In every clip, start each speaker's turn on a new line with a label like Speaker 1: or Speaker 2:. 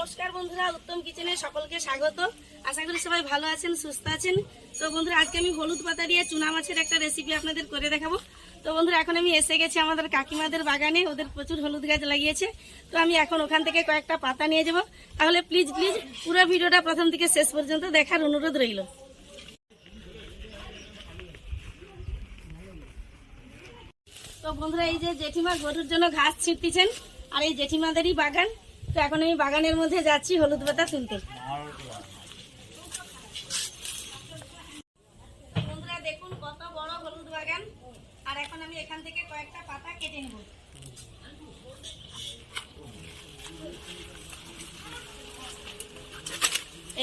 Speaker 1: নমস্কার বন্ধুরা, উত্তম কিচেনে সকলকে স্বাগত। আশা করি সবাই ভালো আছেন, সুস্থ আছেন। তো বন্ধুরা, আজকে আমি হলুদ পাতা দিয়ে চুনা মাছের একটা রেসিপি আপনাদের করে দেখাবো। তো বন্ধুরা, এখন আমি এসে গেছি আমাদের কাকিমাদের বাগানে। ওদের প্রচুর হলুদ গাছ লাগিয়েছে। তো আমি এখন ওখান থেকে কয়েকটা পাতা নিয়ে যাব। তাহলে প্লিজ পুরো ভিডিওটা প্রথম থেকে শেষ পর্যন্ত দেখার অনুরোধ রইল। তো বন্ধুরা, এই যে জেঠিমা গরুর জন্য ঘাস ছিঁড়তেছেন, আর এই জেঠিমাদেরই বাগান। তো এখন আমি বাগানের মধ্যে যাচ্ছি হলুদ পাতা তুলতে। বন্ধুরা দেখুন কত বড় হলুদ বাগান। আর এখন আমি এখান থেকে কয়েকটা পাতা কেটে নেব।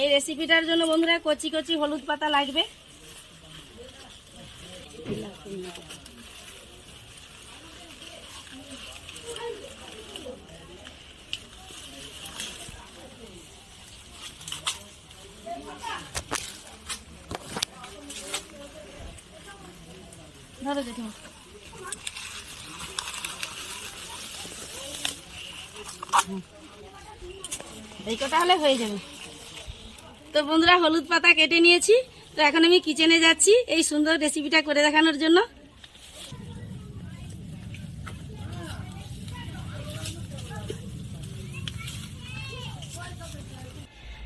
Speaker 1: এই রেসিপিটার জন্য বন্ধুরা কচি কচি হলুদ পাতা লাগবে। ধরো জেঠিমা। এই কটা হলে হয়ে যাবে। তো বন্ধুরা, হলুদ পাতা কেটে নিয়েছি। তো এখন আমি কিচেনে যাচ্ছি এই সুন্দর রেসিপিটা করে দেখানোর জন্য।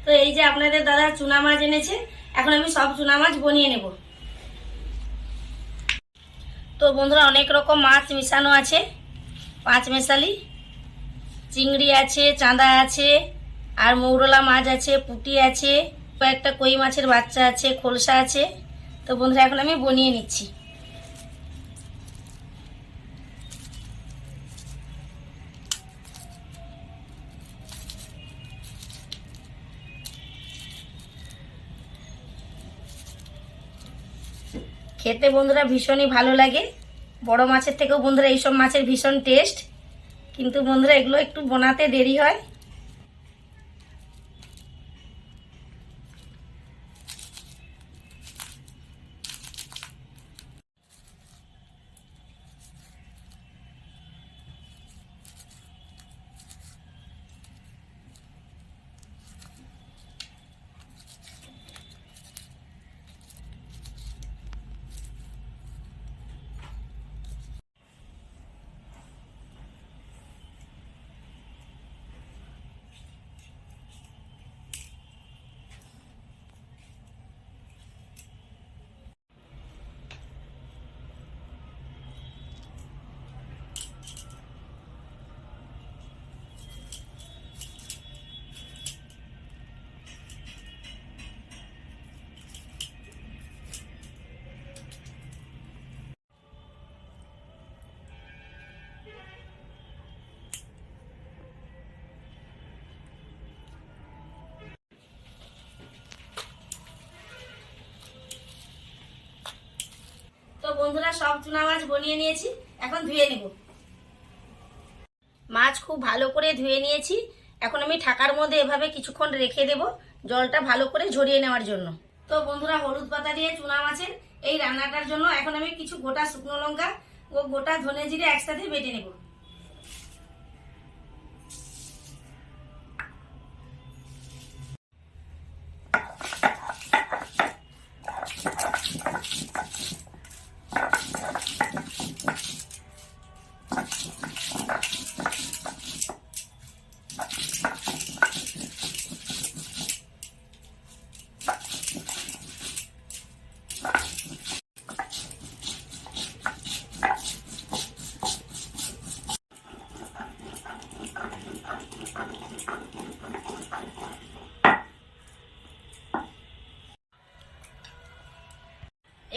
Speaker 1: তো এই যে আপনাদের দাদা চুনা মাছ এনেছে। এখন আমি সব চুনা মাছ বনিয়ে নেব। তো বন্ধুরা, অনেক রকম মাছ মিশানো আছে। পাঁচ মেশালি চিংড়ি আছে, চাঁদা আছে, আর মৌরলা মাছ আছে, পুঁটি আছে, কয়েকটা কই মাছের বাচ্চা আছে, খোলসা আছে। তো বন্ধুরা, এখন আমি বনিয়ে নিচ্ছি। খেতে বন্ধুরা ভীষণই ভালো লাগে। বড় মাছের থেকেও বন্ধুরা এইসব মাছের ভীষণ টেস্ট। কিন্তু বন্ধুরা এগুলো একটু বানাতে দেরি হয়। তো বন্ধুরা, সব চুনা মাছ বনিয়ে নিয়েছি। এখন ধুয়ে নেব। মাছ খুব ভালো করে ধুয়ে নিয়েছি। এখন আমি ঢাকার মধ্যে এভাবে কিছুক্ষণ রেখে দেব, জলটা ভালো করে ঝরিয়ে নেওয়ার জন্য। তো বন্ধুরা, হলুদ পাতা দিয়ে চুনা মাছের এই রান্নাটার জন্য এখন আমি কিছু গোটা শুকনো লঙ্কা ও গোটা ধনে জিরে একসাথে বেটে নেব।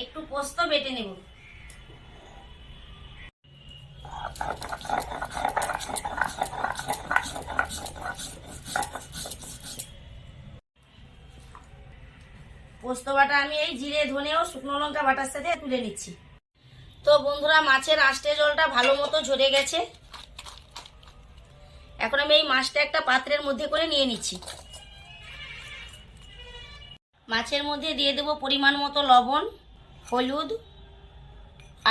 Speaker 1: একটু পোস্ত বেটে নেব। পোস্ত বাটা আমি এই জিরে ধনে ও শুকনো লঙ্কা বাটার সাথে তুলে নিচ্ছি। তো বন্ধুরা, মাছের আঁশটে জলটা ভালো মতো ঝরে গেছে। এখন আমি এই মাছটা একটা পাত্রের মধ্যে করে নিয়ে নিচ্ছি। মাছের মধ্যে দিয়ে দেব পরিমাণ মতো লবণ, হলুদ,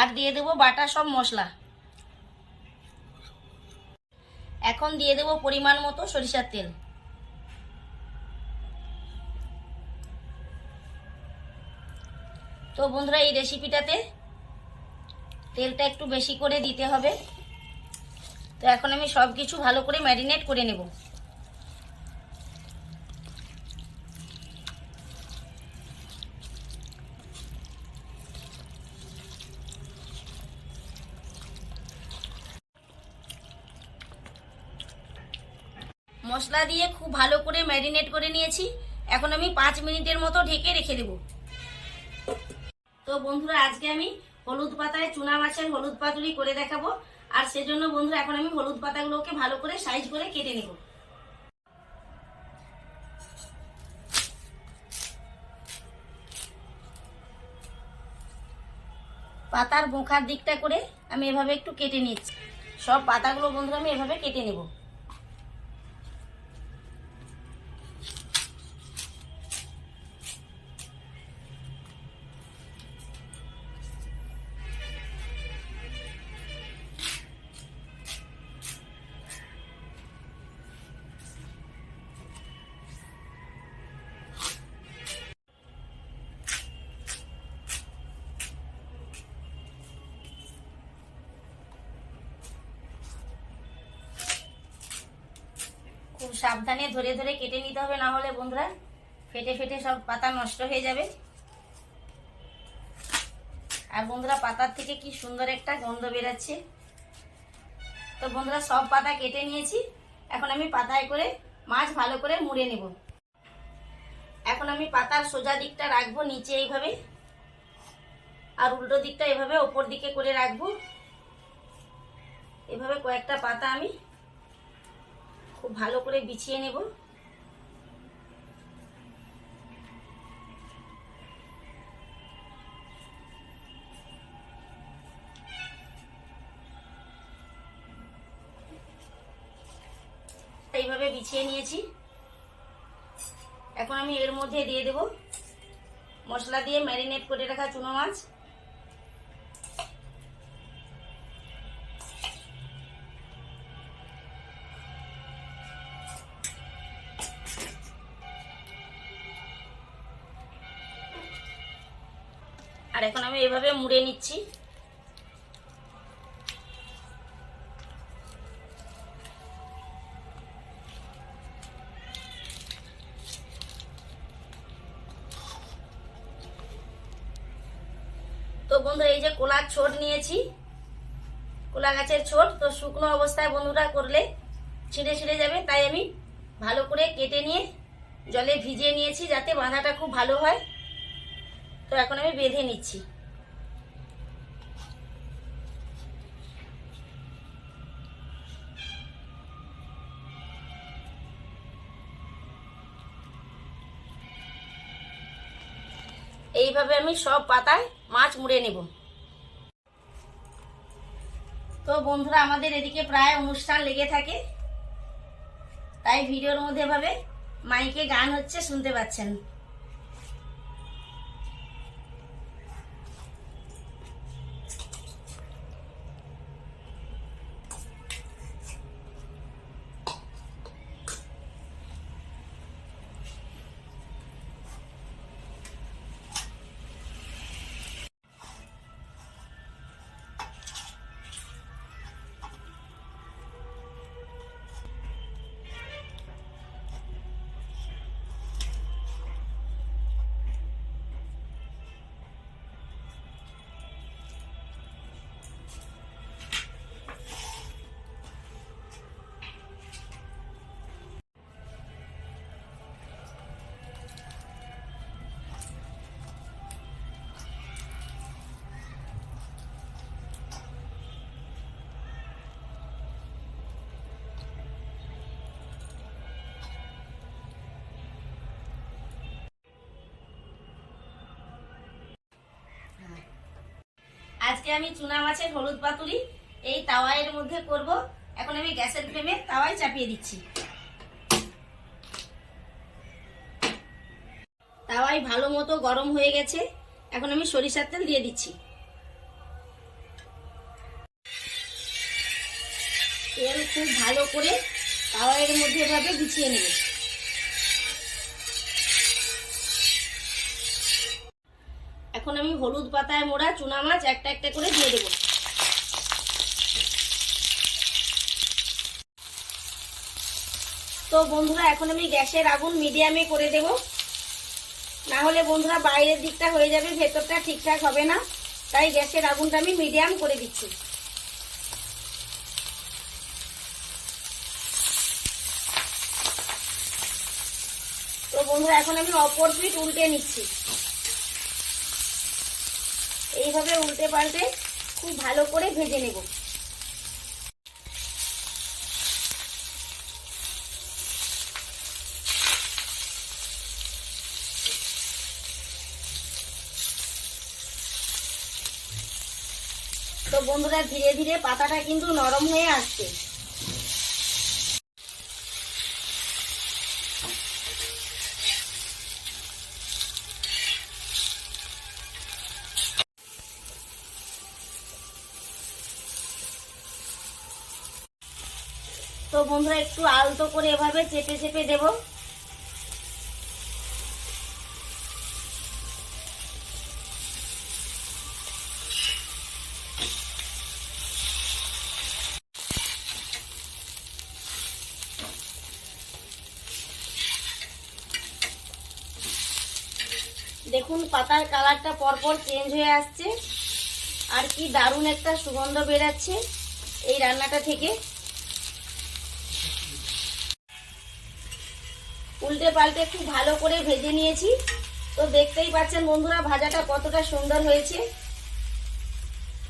Speaker 1: আর দিয়ে দেব বাটা সব মশলা। এখন দিয়ে দেব পরিমাণ মতো সরিষার তেল। তো বন্ধুরা এই রেসিপিটাতে তেলটা একটু বেশি করে দিতে হবে। তো এখন আমি সব কিছু ভালো করে ম্যারিনেট করে নেব। মশলা দিয়ে খুব ভালো করে ম্যারিনেট করে নিয়েছি। এখন আমি 5 মিনিটের মতো ঢেকে রেখে দেব। তো বন্ধুরা আজকে আমি হলুদ পাতায় চুনা মাছের হলুদ পাতুরি করে দেখাবো। আর সেজন্য বন্ধুরা এখন আমি হলুদ পাতাগুলোকে ভালো করে সাইজ করে কেটে নেব। পাতার বোঁখার দিকটা করে আমি এভাবে একটু কেটে নিচ্ছি। সব পাতাগুলো বন্ধুরা আমি এভাবে কেটে নেব। খুব সাবধানে ধরে ধরে কেটে নিতে হবে, না হলে বন্ধুরা ফেটে ফেটে সব পাতা নষ্ট হয়ে যাবে। আর বন্ধুরা পাতার থেকে কি সুন্দর একটা গন্ধ বেরাচ্ছে। তো বন্ধুরা সব পাতা কেটে নিয়েছি। এখন আমি পাতায় করে মাছ ভালো করে মুড়ে নেব। এখন আমি পাতার সোজা দিকটা রাখবো নিচে এইভাবে, আর উল্টো দিকটা এভাবে ওপর দিকে করে রাখবো। এভাবে কয়েকটা পাতা আমি খুব ভালো করে বিছিয়ে নেব। এইভাবে বিছিয়ে নিয়েছি। এখন আমি এর মধ্যে দিয়ে দেব মশলা দিয়ে ম্যারিনেট করে রাখা চুনো মাছ। আর এখন আমি এভাবে মুড়ে নিচ্ছি। তো বন্ধুরা এই যে কলার ছোট নিয়েছি, কলা গাছের ছোট, তো শুকনো অবস্থায় বন্ধুরা করলে ছিঁড়ে ছিঁড়ে যাবে, তাই আমি ভালো করে কেটে নিয়ে জলে ভিজিয়ে নিয়েছি যাতে বাঁধাটা খুব ভালো হয়। তো এখন আমি বেঁধে নিচ্ছি। এইভাবে আমি সব পাতায় মাছ মুড়ে নেব। তো বন্ধুরা আমাদের এদিকে প্রায় অনুষ্ঠান লেগে থাকে, তাই ভিডিওর মধ্যে ভাবে মাইকে গান হচ্ছে, শুনতে পাচ্ছেন। আজকে আমি চুনা মাছের হলুদ পাতুরি এই তাওয়ায়ের মধ্যে করব। এখন আমি গ্যাসের ফ্লেমে তাওয়ায় চাপিয়ে দিচ্ছি। তাওয়াই ভালো মতো গরম হয়ে গেছে। এখন আমি সরিষার তেল দিয়ে দিচ্ছি। তেল খুব ভালো করে তাওয়ায়ের মধ্যে এভাবে বিছিয়ে নেব। এখন আমি হলুদ পাতায় মোড়া চুনা মাছ একটা একটা করে দিয়ে দেবো। তো বন্ধুরা এখন আমি গ্যাসের আগুন মিডিয়ামে করে দেব, না হলে বন্ধুরা বাইরের দিকটা হয়ে যাবে, ভেতরটা ঠিকঠাক হবে না। তাই গ্যাসের আগুনটা আমি মিডিয়াম করে দিচ্ছি। তো বন্ধুরা এখন আমি অপর পিঠ উল্টে নিচ্ছি। এইভাবে উল্টে পাল্টে খুব ভালো করে ভেজে নেব। তো বন্ধুরা ধীরে ধীরে পাতাটা কিন্তু নরম হয়ে আসছে। তো বন্ধুরা একটু আলতো করে এভাবে চেপে চেপে দেব। দেখুন পাতার কালারটা পরপর চেঞ্জ হয়ে আসছে, আর কি দারুণ একটা সুগন্ধ বেরাচ্ছে এই রান্নাটা থেকে। উল্টে পাল্টে খুব ভালো করে ভেজে নিয়েছি। তো দেখতেই পাচ্ছেন বন্ধুরা ভাজাটা কতটা সুন্দর হয়েছে,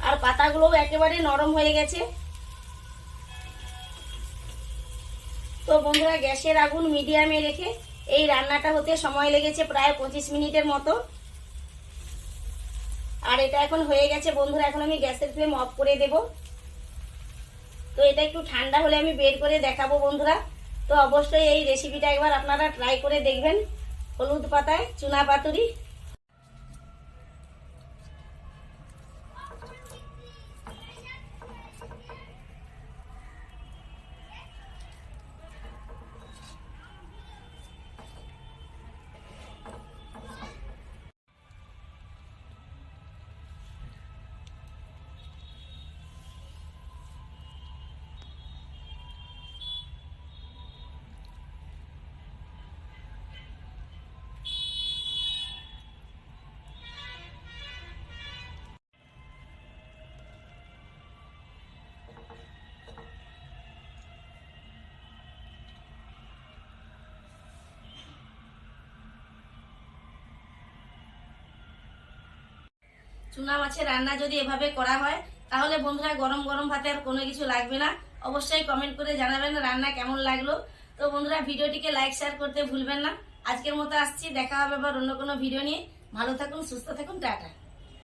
Speaker 1: আর পাতাগুলোও একেবারে নরম হয়ে গেছে। তো বন্ধুরা গ্যাসের আগুন মিডিয়ামে রেখে এই রান্নাটা হতে সময় লেগেছে প্রায় 25 মিনিটের মতো। আর এটা এখন হয়ে গেছে বন্ধুরা, এখন আমি গ্যাসের ফ্লেম অফ করে দেব। তো এটা একটু ঠান্ডা হলে আমি বের করে দেখাবো বন্ধুরা। তো অবশ্যই এই রেসিপিটা একবার আপনারা ট্রাই করে দেখবেন, হলুদ পাতায় চুনা পাতুরি। চুনা মাছের রান্না যদি এভাবে করা হয় তাহলে বন্ধুরা গরম গরম ভাতে আর কোনো কিছু লাগবে না। অবশ্যই কমেন্ট করে জানাবেন রান্না কেমন লাগলো। তো বন্ধুরা ভিডিওটিকে লাইক শেয়ার করতে ভুলবেন না। আজকের মতো আসছি, দেখা হবে আবার অন্য কোনো ভিডিও নিয়ে। ভালো থাকুন, সুস্থ থাকুন, টাটা।